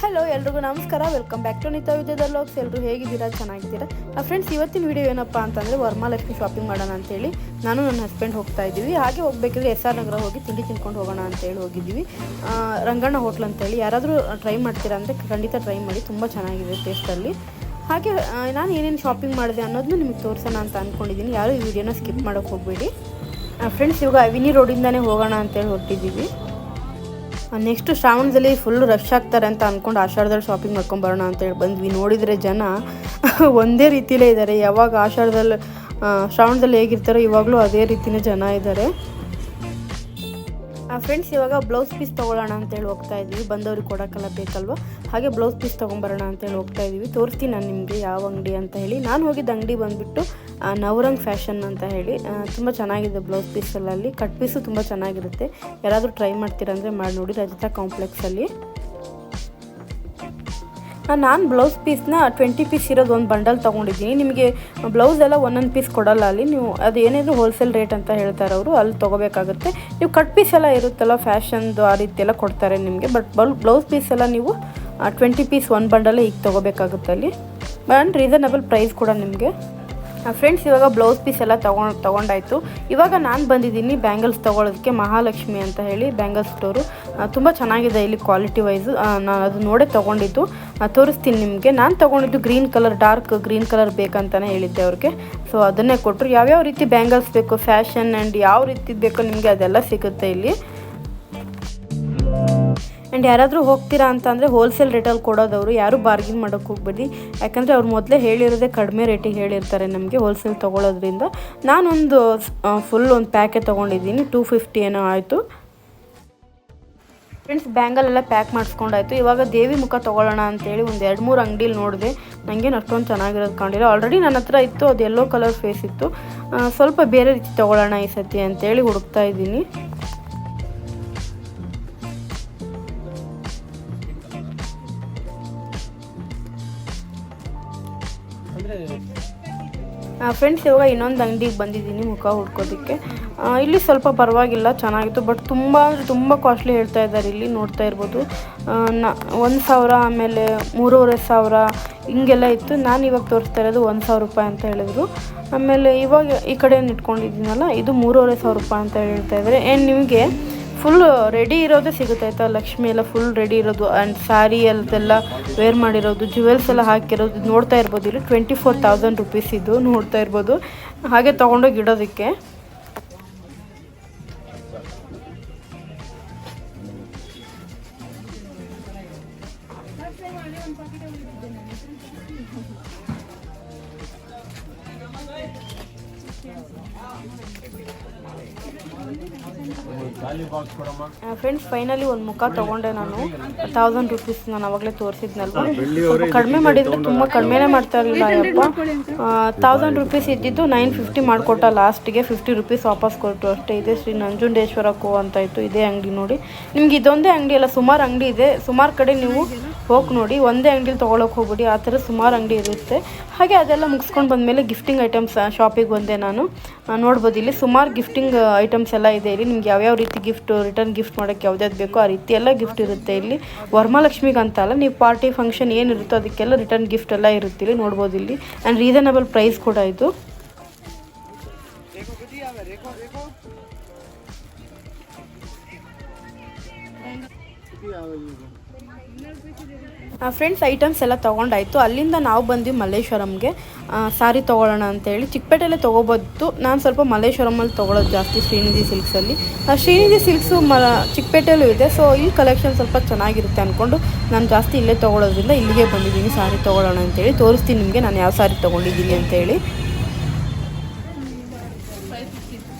Hello ಎಲ್ರಿಗೂ ನಮಸ್ಕಾರ, welcome back to ನಿತ್ಯ ವಿದ್ಯಾದ ವ್ಲಾಗ್ಸ್. ಎಲ್ಲರೂ ಹೇಗಿದ್ದೀರಾ? ಚೆನ್ನಾಗಿದ್ದೀರಾ? ಫ್ರೆಂಡ್ಸ್, ಇವತ್ತಿನ ವಿಡಿಯೋ ಏನಪ್ಪ ಅಂತಂದರೆ ವರಮಹಾಲಕ್ಷ್ಮಿ ಶಾಪಿಂಗ್ ಮಾಡೋಣ ಅಂತೇಳಿ ನಾನು ನನ್ನ ಹಸ್ಬೆಂಡ್ ಹೋಗ್ತಾ ಇದ್ದೀವಿ. ಹಾಗೆ ಹೋಗಬೇಕಿದ್ರೆ SR ನಗರ ಹೋಗಿ ತಿಂಡಿ ತಿನ್ಕೊಂಡು ಹೋಗೋಣ ಅಂತೇಳಿ ಹೋಗಿದ್ದೀವಿ. ರಂಗಣ್ಣ ಹೋಟ್ಲ್ ಅಂತೇಳಿ. ಯಾರಾದರೂ ಟ್ರೈ ಮಾಡ್ತೀರಾ ಅಂದರೆ ಖಂಡಿತ ಟ್ರೈ ಮಾಡಿ, ತುಂಬ ಚೆನ್ನಾಗಿದೆ ಟೇಸ್ಟಲ್ಲಿ. ಹಾಗೆ ನಾನು ಏನೇನು ಶಾಪಿಂಗ್ ಮಾಡಿದೆ ಅನ್ನೋದನ್ನು ನಿಮಗೆ ತೋರಿಸೋಣ ಅಂತ ಅಂದ್ಕೊಂಡಿದ್ದೀನಿ. ಯಾರೂ ಈ ವಿಡಿಯೋನ ಸ್ಕಿಪ್ ಮಾಡೋಕ್ಕೆ ಹೋಗಬೇಡಿ. ಫ್ರೆಂಡ್ಸ್, ಇವಾಗ ಅವಿನಿ ರೋಡಿಂದನೇ ಹೋಗೋಣ ಅಂತೇಳಿ ಹೊರಟಿದ್ದೀವಿ. ನೆಕ್ಸ್ಟ್ ಶ್ರಾವಣದಲ್ಲಿ ಫುಲ್ ರಶ್ ಆಗ್ತಾರೆ ಅಂತ ಅಂದ್ಕೊಂಡು ಆಷಾಢದಲ್ಲಿ ಶಾಪಿಂಗ್ ಮಾಡ್ಕೊಂಬರೋಣ ಅಂತೇಳಿ ಬಂದ್ವಿ. ನೋಡಿದರೆ ಜನ ಒಂದೇ ರೀತಿಯಲ್ಲೇ ಇದ್ದಾರೆ. ಯಾವಾಗ ಆಷಾಢದಲ್ಲಿ ಶ್ರಾವಣದಲ್ಲಿ ಹೇಗಿರ್ತಾರೋ ಇವಾಗಲೂ ಅದೇ ರೀತಿಯೇ ಜನ ಇದ್ದಾರೆ. ಫ್ರೆಂಡ್ಸ್, ಇವಾಗ ಬ್ಲೌಸ್ ಪೀಸ್ ತೊಗೊಳ್ಳೋಣ ಅಂತೇಳಿ ಹೋಗ್ತಾ ಇದ್ದೀವಿ. ಬಂದವ್ರಿಗೆ ಕೊಡೋಕ್ಕೆಲ್ಲ ಬೇಕಲ್ವ, ಹಾಗೆ ಬ್ಲೌಸ್ ಪೀಸ್ ತೊಗೊಂಬರೋಣ ಅಂತೇಳಿ ಹೋಗ್ತಾ ಇದ್ದೀವಿ. ತೋರಿಸ್ತೀನಿ ನಾನು ನಿಮಗೆ ಯಾವ ಅಂಗಡಿ ಅಂತ ಹೇಳಿ. ನಾನು ಹೋಗಿದ್ದ ಅಂಗಡಿ ಬಂದುಬಿಟ್ಟು ನವರಂಗ್ ಫ್ಯಾಷನ್ ಅಂತ ಹೇಳಿ. ತುಂಬ ಚೆನ್ನಾಗಿದೆ ಬ್ಲೌಸ್ ಪೀಸಲ್ಲಿ. ಕಟ್ ಪೀಸು ತುಂಬ ಚೆನ್ನಾಗಿರುತ್ತೆ. ಯಾರಾದರೂ ಟ್ರೈ ಮಾಡ್ತೀರಂದರೆ ಮಾಡಿ ನೋಡಿ, ರಜಿತಾ ಕಾಂಪ್ಲೆಕ್ಸಲ್ಲಿ. ನಾನು ಬ್ಲೌಸ್ ಪೀಸ್ನ 20 ಪೀಸ್ ಇರೋದು ಒಂದು ಬಂಡಲ್ ತೊಗೊಂಡಿದ್ದೀನಿ. ನಿಮಗೆ ಬ್ಲೌಸ್ ಎಲ್ಲ ಒಂದೊಂದು ಪೀಸ್ ಕೊಡೋಲ್ಲ ಅಲ್ಲಿ. ನೀವು ಅದು ಏನಿದ್ರು ಹೋಲ್ಸೇಲ್ ರೇಟ್ ಅಂತ ಹೇಳ್ತಾರೆ ಅವರು, ಅಲ್ಲಿ ತೊಗೋಬೇಕಾಗುತ್ತೆ. ನೀವು ಕಟ್ ಪೀಸ್ ಎಲ್ಲ ಇರುತ್ತಲ್ಲ ಫ್ಯಾಷನ್ದು, ಆ ರೀತಿ ಎಲ್ಲ ಕೊಡ್ತಾರೆ ನಿಮಗೆ. ಬಟ್ ಬ್ಲೌಸ್ ಪೀಸ್ ಎಲ್ಲ ನೀವು 20 ಪೀಸ್ ಒಂದು ಬಂಡಲ್ಲೇ ಈಗ ತೊಗೋಬೇಕಾಗುತ್ತೆ ಅಲ್ಲಿ. ಆ್ಯಂಡ್ ರೀಸನಬಲ್ ಪ್ರೈಸ್ ಕೂಡ ನಿಮಗೆ. ಫ್ರೆಂಡ್ಸ್, ಇವಾಗ ಬ್ಲೌಸ್ ಪೀಸ್ ಎಲ್ಲ ತೊಗೊಂಡಾಯಿತು. ಇವಾಗ ನಾನು ಬಂದಿದ್ದೀನಿ ಬ್ಯಾಂಗಲ್ಸ್ ತೊಗೊಳೋದಕ್ಕೆ. ಮಹಾಲಕ್ಷ್ಮಿ ಅಂತ ಹೇಳಿ ಬ್ಯಾಂಗಲ್ ಸ್ಟೋರು. ತುಂಬ ಚೆನ್ನಾಗಿದೆ ಇಲ್ಲಿ ಕ್ವಾಲಿಟಿ ವೈಸು. ನಾನು ಅದು ನೋಡೇ ತೊಗೊಂಡಿದ್ದು, ತೋರಿಸ್ತೀನಿ ನಿಮಗೆ. ನಾನು ತೊಗೊಂಡಿದ್ದು green colour, dark green colour ಬೇಕಂತಲೇ ಹೇಳಿದ್ದೆ ಅವ್ರಿಗೆ. ಸೊ ಅದನ್ನೇ ಕೊಟ್ಟರು. ಯಾವ್ಯಾವ ರೀತಿ ಬ್ಯಾಂಗಲ್ಸ್ ಬೇಕು, ಫ್ಯಾಷನ್ ಆ್ಯಂಡ್ ಯಾವ ರೀತಿ ಬೇಕೋ ನಿಮಗೆ ಅದೆಲ್ಲ ಸಿಗುತ್ತೆ ಇಲ್ಲಿ. ಆ್ಯಂಡ್ ಯಾರಾದರೂ ಹೋಗ್ತೀರಾ ಅಂತಂದರೆ ಹೋಲ್ಸೇಲ್ ರೇಟಲ್ಲಿ ಕೊಡೋದವರು, ಯಾರೂ ಬಾರ್ಗಿನ್ ಮಾಡೋಕ್ಕೆ ಹೋಗ್ಬೇಡಿ. ಯಾಕಂದರೆ ಅವ್ರು ಮೊದಲೇ ಹೇಳಿರೋದೇ ಕಡಿಮೆ ರೇಟಿಗೆ ಹೇಳಿರ್ತಾರೆ ನಮಗೆ ಹೋಲ್ಸೇಲ್ ತೊಗೊಳೋದ್ರಿಂದ. ನಾನೊಂದು ಫುಲ್ ಒಂದು ಪ್ಯಾಕೆ ತೊಗೊಂಡಿದ್ದೀನಿ. 250 ಏನೋ ಆಯಿತು. ಫ್ರೆಂಡ್ಸ್, ಬ್ಯಾಂಗಲೆಲ್ಲ ಪ್ಯಾಕ್ ಮಾಡಿಸ್ಕೊಂಡಾಯ್ತು. ಇವಾಗ ದೇವಿ ಮುಖ ತೊಗೊಳ್ಳೋಣ ಅಂತೇಳಿ ಒಂದು 2-3 ಅಂಗಡಿಲಿ ನೋಡಿದೆ. ನನಗೇನು ಅಷ್ಟೊಂದು ಚೆನ್ನಾಗಿರೋದು ಕಾಣಿಲ್ಲ. ಆಲ್ರೆಡಿ ನನ್ನ ಹತ್ರ ಇತ್ತು, ಅದು ಯೆಲ್ಲೋ ಕಲರ್ ಫೇಸ್ ಇತ್ತು. ಸ್ವಲ್ಪ ಬೇರೆ ರೀತಿ ತೊಗೊಳ್ಳೋಣ ಈ ಸತಿ ಅಂತೇಳಿ ಹುಡುಕ್ತಾ ಇದ್ದೀನಿ. ಫ್ರೆಂಡ್ಸ್, ಇವಾಗ ಇನ್ನೊಂದು ಅಂಗಡಿಗೆ ಬಂದಿದ್ದೀನಿ ಮುಖ ಹುಡ್ಕೋದಕ್ಕೆ. ಇಲ್ಲಿ ಸ್ವಲ್ಪ ಪರವಾಗಿಲ್ಲ, ಚೆನ್ನಾಗಿತ್ತು. ಬಟ್ ತುಂಬ ಅಂದರೆ ತುಂಬ ಕಾಸ್ಟ್ಲಿ ಹೇಳ್ತಾ ಇದ್ದಾರೆ ಇಲ್ಲಿ. ನೋಡ್ತಾ ಇರ್ಬೋದು 1,000, ಆಮೇಲೆ 3,500 ಹಿಂಗೆಲ್ಲ ಇತ್ತು. ನಾನು ಇವಾಗ ತೋರಿಸ್ತಾ ಇರೋದು 1,000 ರೂಪಾಯಿ ಅಂತ ಹೇಳಿದ್ರು. ಆಮೇಲೆ ಇವಾಗ ಈ ಕಡೆ ಇಟ್ಕೊಂಡಿದ್ದೀನಲ್ಲ, ಇದು 3,500 ರೂಪಾಯಿ ಅಂತ ಹೇಳ್ತಾ ಇದ್ದಾರೆ. ಆ್ಯಂಡ್ ನಿಮಗೆ ಫುಲ್ ರೆಡಿ ಇರೋದೇ ಸಿಗುತ್ತೆ ಆಯಿತಾ. ಲಕ್ಷ್ಮಿ ಎಲ್ಲ ಫುಲ್ ರೆಡಿ ಇರೋದು, ಆ್ಯಂಡ್ ಸ್ಯಾರಿ ಅಲ್ಲೆಲ್ಲ ವೇರ್ ಮಾಡಿರೋದು, ಜ್ಯುವೆಲ್ಸ್ ಎಲ್ಲ ಹಾಕಿರೋದು ನೋಡ್ತಾ ಇರ್ಬೋದು. ಇಲ್ಲಿ 24,000 ರುಪೀಸ್ ಇದು ನೋಡ್ತಾ ಇರ್ಬೋದು. ಹಾಗೆ ತೊಗೊಂಡೋಗಿ ಇಡೋದಕ್ಕೆ. ಫ್ರೆಂಡ್ಸ್, ಫೈನಲಿ ಒಂದು ಮುಖ ತೊಗೊಂಡೆ ನಾನು. 1,000 ರುಪೀಸ್ ನಾನು ಅವಾಗಲೇ ತೋರಿಸಿದ್ನಲ್ವ. ಸ್ವಲ್ಪ ಕಡಿಮೆ ಮಾಡಿದರೆ ತುಂಬ ಕಡಿಮೆನೇ ಮಾಡ್ತಾ ಇರಲಿಲ್ಲ ಯಪ್ಪ. 1,000 ರುಪೀಸ್ ಇದ್ದಿದ್ದು 950 ಮಾಡಿಕೊಟ್ಟ. ಲಾಸ್ಟಿಗೆ 50 ರುಪೀಸ್ ವಾಪಸ್ ಕೊಟ್ಟು ಅಷ್ಟೇ. ಇದೆ ಶ್ರೀ ನಂಜುಂಡೇಶ್ವರ ಕೋ ಅಂತ ಇತ್ತು. ಇದೇ ಅಂಗಡಿ ನೋಡಿ. ನಿಮ್ಗೆ ಇದೊಂದೇ ಅಂಗಡಿ ಅಲ್ಲ, ಸುಮಾರು ಅಂಗಡಿ ಇದೆ. ಸುಮಾರು ಕಡೆ ನೀವು ಹೋಗಿ ನೋಡಿ. ಒಂದೇ ಅಂಗಡಿಲಿ ತೊಗೊಳಕ್ಕೆ ಹೋಗ್ಬಿಡಿ, ಆ ಥರ ಸುಮಾರು ಅಂಗಡಿ ಇರುತ್ತೆ. ಹಾಗೆ ಅದೆಲ್ಲ ಮುಗಿಸ್ಕೊಂಡು ಬಂದಮೇಲೆ ಗಿಫ್ಟಿಂಗ್ ಐಟಮ್ಸ್ ಶಾಪಿಗೆ ಬಂದೆ ನಾನು. ನೋಡ್ಬೋದು ಇಲ್ಲಿ ಸುಮಾರು ಗಿಫ್ಟಿಂಗ್ ಐಟಮ್ಸ್ ಎಲ್ಲ ಇದೆ ಇಲ್ಲಿ. ನಿಮ್ಗೆ ಯಾವ್ಯಾವ ರೀತಿ ಗಿಫ್ಟ್, ರಿಟರ್ನ್ ಗಿಫ್ಟ್ ಮಾಡೋಕ್ಕೆ ಯಾವ್ದಾದ್ರು ಬೇಕೋ ಆ ರೀತಿ ಎಲ್ಲ ಗಿಫ್ಟ್ ಇರುತ್ತೆ ಇಲ್ಲಿ. ವರಮಹಾಲಕ್ಷ್ಮಿಗೆ ಅಂತ ಅಲ್ಲ, ನೀವು ಪಾರ್ಟಿ ಫಂಕ್ಷನ್ ಏನಿರುತ್ತೋ ಅದಕ್ಕೆಲ್ಲ ರಿಟರ್ನ್ ಗಿಫ್ಟ್ ಎಲ್ಲ ಇರುತ್ತೆ ಇಲ್ಲಿ. ನೋಡ್ಬೋದು ಇಲ್ಲಿ. ಆ್ಯಂಡ್ ರೀಸನಬಲ್ ಪ್ರೈಸ್ ಕೂಡ ಇದು. ಫ್ರೆಂಡ್ಸ್, ಐಟಮ್ಸ್ ಎಲ್ಲ ತೊಗೊಂಡಾಯಿತು. ಅಲ್ಲಿಂದ ನಾವು ಬಂದ್ವಿ ಮಲ್ಲೇಶ್ವರಂಗೆ. ಸಾರಿ ತೊಗೊಳ್ಳೋಣ ಅಂತೇಳಿ ಚಿಕ್ಕಪೇಟೆಯಲ್ಲೇ ತೊಗೋಬೋದು. ನಾನು ಸ್ವಲ್ಪ ಮಲ್ಲೇಶ್ವರಮಲ್ಲಿ ತೊಗೊಳೋದು ಜಾಸ್ತಿ, ಶ್ರೀನಿಧಿ ಸಿಲ್ಕ್ಸಲ್ಲಿ. ಶ್ರೀನಿಧಿ ಸಿಲ್ಕ್ಸು ಚಿಕ್ಕಪೇಟೆಯಲ್ಲೂ ಇದೆ. ಸೊ ಈ ಕಲೆಕ್ಷನ್ ಸ್ವಲ್ಪ ಚೆನ್ನಾಗಿರುತ್ತೆ ಅಂದ್ಕೊಂಡು ನಾನು ಜಾಸ್ತಿ ಇಲ್ಲೇ ತೊಗೊಳೋದ್ರಿಂದ ಇಲ್ಲಿಗೆ ಬಂದಿದ್ದೀನಿ ಸಾರಿ ತೊಗೊಳ್ಳೋಣ ಅಂತೇಳಿ. ತೋರಿಸ್ತೀನಿ ನಿಮಗೆ ನಾನು ಯಾವ ಸಾರಿ ತೊಗೊಂಡಿದ್ದೀನಿ ಅಂತೇಳಿ.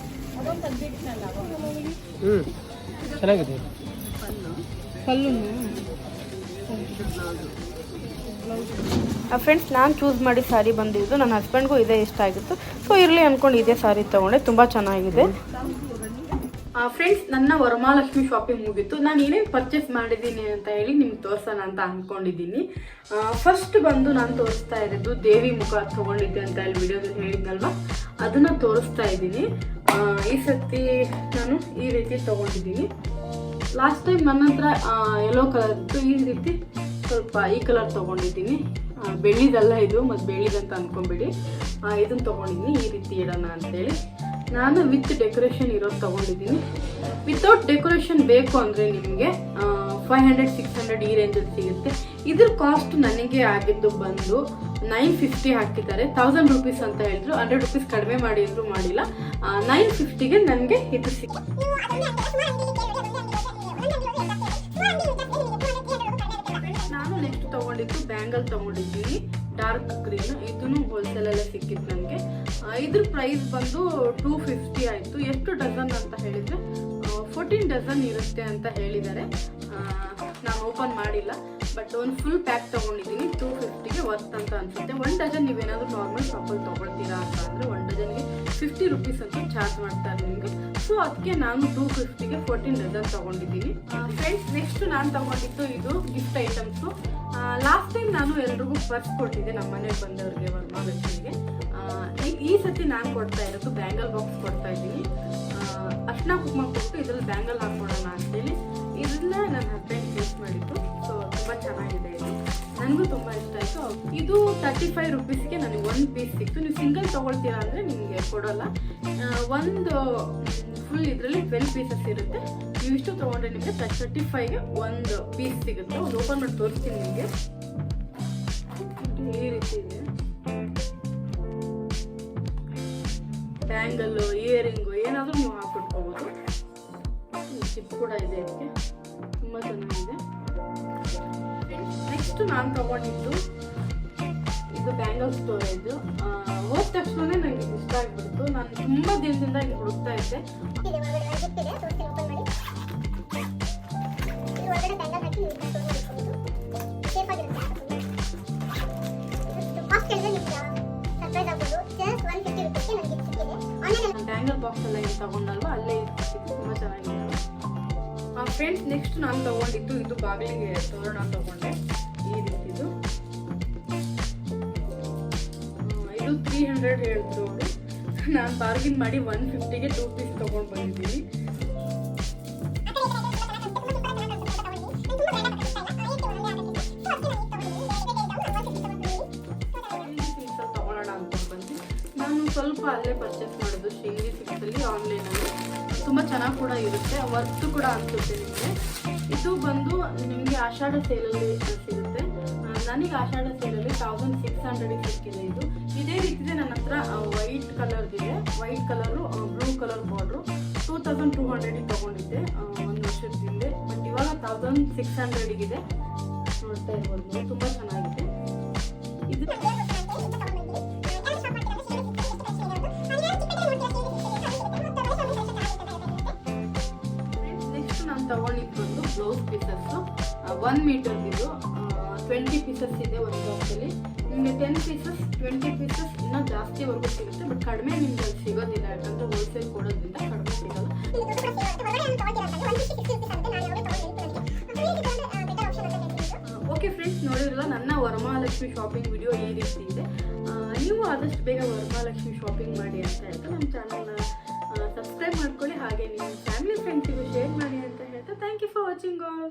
ಚೆನ್ನಾಗಿದೆ ಪಲ್ಲು. ಫ್ರೆಂಡ್ಸ್, ನಾನು ಚೂಸ್ ಮಾಡಿ ಸಾರಿ ಬಂದಿದ್ದು. ನನ್ನ ಹಸ್ಬೆಂಡ್ಗೂ ಇದೇ ಇಷ್ಟ ಆಗಿತ್ತು. ಸೊ ಇರಲಿ ಅಂದ್ಕೊಂಡು ಇದೇ ಸಾರಿ ತೊಗೊಂಡೆ. ತುಂಬ ಚೆನ್ನಾಗಿದೆ. ಫ್ರೆಂಡ್ಸ್, ನನ್ನ ವರಮಹಾಲಕ್ಷ್ಮಿ ಶಾಪಿಂಗ್ ಮುಗಿತು. ನಾನು ಏನೇನು ಪರ್ಚೇಸ್ ಮಾಡಿದ್ದೀನಿ ಅಂತ ಹೇಳಿ ನಿಮ್ಗೆ ತೋರಿಸೋಣ ಅಂತ ಅಂದ್ಕೊಂಡಿದ್ದೀನಿ. ಫಸ್ಟ್ ಬಂದು ನಾನು ತೋರಿಸ್ತಾ ಇರೋದು ದೇವಿ ಮುಖ ತೊಗೊಂಡಿದ್ದೆ ಅಂತ ಹೇಳಿ ವಿಡಿಯೋದಲ್ಲಿ ಹೇಳಿದ್ನಲ್ವ, ಅದನ್ನು ತೋರಿಸ್ತಾ ಇದ್ದೀನಿ. ಈ ಸತಿ ನಾನು ಈ ರೀತಿ ತೊಗೊಂಡಿದ್ದೀನಿ. ಲಾಸ್ಟ್ ಟೈಮ್ ನನ್ನ ಹತ್ರ ಯೆಲ್ಲೋ ಕಲರ್ ಇತ್ತು. ಈ ರೀತಿ ಸ್ವಲ್ಪ ಈ ಕಲರ್ ತೊಗೊಂಡಿದ್ದೀನಿ, ಬೆಳ್ಳಿದಲ್ಲ ಇದು, ಮತ್ತು ಬೆಳ್ಳಿದಂತ ಅಂದ್ಕೊಂಬಿಡಿ. ಇದನ್ನು ತೊಗೊಂಡಿದ್ದೀನಿ ಈ ರೀತಿ ಇಡೋಣ ಅಂತೇಳಿ. ನಾನು ವಿತ್ ಡೆಕೋರೇಷನ್ ಇರೋದು ತೊಗೊಂಡಿದ್ದೀನಿ. ವಿತೌಟ್ ಡೆಕೋರೇಷನ್ ಬೇಕು ಅಂದರೆ ನಿಮಗೆ 500-600 ಈ ರೇಂಜಲ್ಲಿ ಸಿಗುತ್ತೆ. ಇದ್ರ ಕಾಸ್ಟ್ ನನಗೆ ಆಗಿದ್ದು ಬಂದು 950 ಹಾಕಿದ್ದಾರೆ. 1000 ರೂಪೀಸ್ ಅಂತ ಹೇಳಿದ್ರು, 100 ರೂಪೀಸ್ ಕಡಿಮೆ ಮಾಡಿದ್ರು ಮಾಡಿಲ್ಲ. 950ಗೆ ನನಗೆ ಇದು ಸಿಕ್ಕಿದೆ. ನಾನು ನೆಕ್ಸ್ಟ್ ತೊಗೊಂಡಿದ್ದು ಬ್ಯಾಂಗಲ್ ತೊಗೊಂಡಿದ್ದೀನಿ, ಡಾರ್ಕ್ ಗ್ರೀನ್. ಇದನ್ನು ಹೋಲ್ಸೇಲಲ್ಲೇ ಸಿಕ್ಕಿತ್ತು ನನಗೆ. ಇದ್ರ ಪ್ರೈಸ್ ಬಂದು 250 ಆಯಿತು. ಎಷ್ಟು ಡಜನ್ ಅಂತ ಹೇಳಿದರೆ 14 ಡಜನ್ ಇರುತ್ತೆ ಅಂತ ಹೇಳಿದ್ದಾರೆ. ನಾನು ಓಪನ್ ಮಾಡಿಲ್ಲ, ಬಟ್ ಒಂದು ಫುಲ್ ಪ್ಯಾಕ್ ತೊಗೊಂಡಿದ್ದೀನಿ. 250ಗೆ ವರ್ತ್ ಅಂತ ಅನಿಸುತ್ತೆ. 1 ಡಜನ್ ನೀವೇನಾದರೂ ನಾರ್ಮಲ್ ಶಾಪಲ್ಲಿ ತೊಗೊಳ್ತೀರಾ ಅಂತ ಅಂದರೆ 1 ಡಜನ್ಗೆ 50 ರೂಪೀಸ್ ಅಂತ ಚಾರ್ಜ್ ಮಾಡ್ತಾರೆ ನಿಮಗೆ. ಸೊ ಅದಕ್ಕೆ ನಾನು 250ಗೆ 14 ಡಜನ್ ತೊಗೊಂಡಿದ್ದೀನಿ. ಫ್ರೆಂಡ್ಸ್, ನೆಕ್ಸ್ಟ್ ನಾನು ತೊಗೊಂಡಿದ್ದು ಇದು ಗಿಫ್ಟ್ ಐಟಮ್ಸು. ಲಾಸ್ಟ್ ಟೈಮ್ ನಾನು ಎಲ್ರಿಗೂ ಪರ್ಸ್ ಕೊಟ್ಟಿದ್ದೆ ನಮ್ಮ ಮನೆಗೆ ಬಂದವ್ರಿಗೆ, ವರಮಹಾಲಕ್ಷ್ಮಿಗೆ. ಈ ಸತಿ ನಾನು ಕೊಡ್ತಾ ಇರೋದು ಬ್ಯಾಂಗಲ್ ಬಾಕ್ಸ್ ಕೊಡ್ತಾ ಇದ್ದೀನಿ. ಅರ್ಶಿನ ಕುಂಕುಮ ಕೊಟ್ಟು ಇದರಲ್ಲಿ ಬ್ಯಾಂಗಲ್ ಹಾಕ್ಕೊಡೋಣ ಅಂತೇಳಿ ಇದನ್ನ ನನ್ನ ಹಸ್ಬೆಂಡ್ ಟೇಸ್ಟ್ ಮಾಡಿದ್ದು. ಸೊ ತುಂಬ ಚೆನ್ನಾಗಿದೆ ಇದು, ನನಗೂ ತುಂಬ ಇಷ್ಟ ಆಯಿತು. ಇದು 35 ರೂಪೀಸ್ಗೆ ನನಗೆ 1 ಪೀಸ್ ಸಿಕ್ತು. ನೀವು ಸಿಂಗಲ್ ತೊಗೊಳ್ತೀರಾ ಅಂದರೆ ನಿಮಗೆ ಕೊಡೋಲ್ಲ. ಒಂದು ಫುಲ್ ಇದರಲ್ಲಿ 12 ಪೀಸಸ್ ಇರುತ್ತೆ. ನೀವು ಇಷ್ಟು ತೊಗೊಂಡ್ರೆ ನಿಮಗೆ 35ಗೆ 1 ಪೀಸ್ ಸಿಗುತ್ತೆ. ಒಂದು ಓಪನ್ ಮಾಡಿ ತೋರಿಸ್ತೀನಿ ನಿಮಗೆ. ಈ ರೀತಿ ಇದೆ ಬ್ಯಾಂಗಲ್ಲು, ಇಯರಿಂಗು ಏನಾದರೂ ನೀವು ಹಾಕ್ಬಿಟ್ಕೋಬೋದು. ಚಿಪ್ ಕೂಡ ಇದೆ ಇದಕ್ಕೆ, ತುಂಬ ಚೆನ್ನಾಗಿದೆ. ನೆಕ್ಸ್ಟ್ ನಾನು ತೊಗೊಂಡಿದ್ದು ಇದು ಬ್ಯಾಂಗಲ್ ಸ್ಟೋರೇಜು. ಹೋದ ತಕ್ಷಣ ನನಗೆ ಇಷ್ಟ ಆಗಿಬಿಡ್ತು. ನಾನು ತುಂಬ ದಿನದಿಂದ ಇದು ಹುಡುಕ್ತಾ ಇದ್ದೆ. ಬ್ಯಾಂಗಲ್ ಬಾಕ್ಸ್ ಎಲ್ಲ ಏನು ತಗೊಂಡಲ್ವ ಅಲ್ಲೇ ಇರ್ತಿತ್ತು, ತುಂಬ ಚೆನ್ನಾಗಿದೆ. ಫ್ರೆಂಡ್ಸ್, ನೆಕ್ಸ್ಟ್ ನಾನು ತೊಗೊಂಡಿದ್ದು ಇದು ಬಾಗಿಲಿಗೆ ತೋರಣ ತೊಗೊಂಡೆ. ಈ ರೀತಿದು ಇದು 300 ಹೇಳಿದ್ರು ಅವರು. ನಾನು ಬಾರ್ಗಿನ್ ಮಾಡಿ 150ಗೆ 2 ಪೀಸ್ ತೊಗೊಂಡು ಬಂದಿದ್ದೀನಿ. ತೊಗೊಳ್ಳೋಣ ಅಂತ ಬಂದು ನಾನು ಸ್ವಲ್ಪ ಅಲ್ಲೇ ಪರ್ಚೇಸ್ ಮಾಡೋದು ಶ್ರೀಂಗಿ ಸಿಕ್ಸಲ್ಲಿ ಆನ್ಲೈನಲ್ಲಿ. ತುಂಬ ಚೆನ್ನಾಗಿ ಕೂಡ ಇರುತ್ತೆ, ವರ್ತ್ ಕೂಡ ಅನಿಸುತ್ತೆ ನಿಮಗೆ. ಇದು ಬಂದು ನಿಮಗೆ ಆಷಾಢ ಸೇಲಲ್ಲಿ ಸಿಗುತ್ತೆ. ನನಗೆ ಆಷಾಢ ಸೇಲಲ್ಲಿ 1600ಗೆ ಸಿಕ್ಕಿದೆ ಇದು. ಇದೇ ರೀತಿದೆ ನನ್ನ ಹತ್ರ ವೈಟ್ ಕಲರ್ದಿದೆ. White colour, blue colour border 2200ಗೆ ತೊಗೊಂಡಿದ್ದೆ 1 ವರ್ಷದ ಹಿಂದೆ. ಬಟ್ ಇವಾಗ 1600ಗಿದೆ. ನೋಡ್ತಾ ಇರ್ಬೋದು, ತುಂಬ ಚೆನ್ನಾಗಿದೆ ಇದು. ತಗೊಂಡಿದ್ದು ಬಂದು ಬ್ಲೌಸ್ ಪೀಸಸ್ಸು 1 ಮೀಟರ್ದಿದು 20 ಪೀಸಸ್ ಇದೆ ಒಂದು ಬಾಕ್ಸಲ್ಲಿ. ನಿಮಗೆ 10 ಪೀಸಸ್ 20 ಪೀಸಸ್ ಇನ್ನೂ ಜಾಸ್ತಿವರೆಗೂ ಸಿಗುತ್ತೆ. ಬಟ್ ಕಡಿಮೆ ನಿಮ್ಗೆ ಅಲ್ಲಿ ಸಿಗೋದಿಲ್ಲ, ಯಾಕಂದರೆ ಹೋಲ್ಸೇಲ್ ಕೊಡೋದ್ರಿಂದ ಕಡಿಮೆ ಸಿಗೋಲ್ಲ. ಓಕೆ ಫ್ರೆಂಡ್ಸ್, ನೋಡಿದ್ರಲ್ಲ ನನ್ನ ವರಮಹಾಲಕ್ಷ್ಮಿ ಶಾಪಿಂಗ್ ವಿಡಿಯೋ ಈ ರೀತಿ ಇದೆ. ನೀವು ಆದಷ್ಟು ಬೇಗ ವರಮಹಾಲಕ್ಷ್ಮಿ ಶಾಪಿಂಗ್ ಮಾಡಿ ಅಂತ ಹೇಳ್ತಾ ನಮ್ಮ ಚಾನಲ್ನ ಸಬ್ಸ್ಕ್ರೈಬ್ ಮಾಡ್ಕೊಳ್ಳಿ. ಹಾಗೆ ನಿಮ್ಮ ಫ್ಯಾಮಿಲಿ ಫ್ರೆಂಡ್ಸಿಗೂ ಶೇರ್ ಮಾಡಿ ಅಂತ ಹೇಳ್ತಾ thank you for watching all.